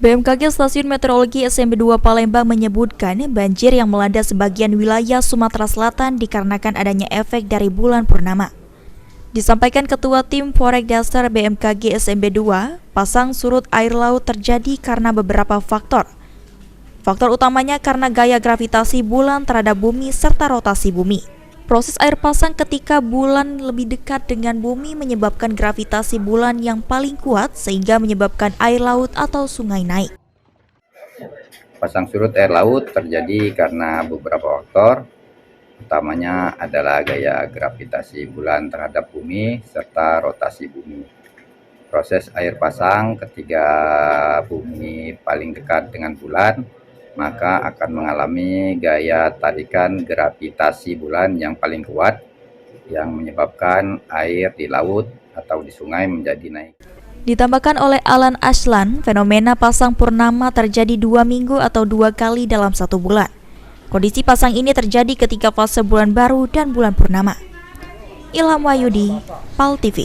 BMKG Stasiun Meteorologi SMB 2 Palembang menyebutkan banjir yang melanda sebagian wilayah Sumatera Selatan dikarenakan adanya efek dari bulan purnama. Disampaikan Ketua Tim Forecast BMKG SMB 2, pasang surut air laut terjadi karena beberapa faktor. Faktor utamanya karena gaya gravitasi bulan terhadap bumi serta rotasi bumi. Proses air pasang ketika bulan lebih dekat dengan bumi menyebabkan gravitasi bulan yang paling kuat sehingga menyebabkan air laut atau sungai naik. Pasang surut air laut terjadi karena beberapa faktor, utamanya adalah gaya gravitasi bulan terhadap bumi serta rotasi bumi. Proses air pasang ketika bumi paling dekat dengan bulan, maka akan mengalami gaya tarikan gravitasi bulan yang paling kuat yang menyebabkan air di laut atau di sungai menjadi naik. Ditambahkan oleh Alan Ashlan, fenomena pasang purnama terjadi 2 minggu atau 2 kali dalam 1 bulan. Kondisi pasang ini terjadi ketika fase bulan baru dan bulan purnama. Ilham Wahyudi, PAL TV.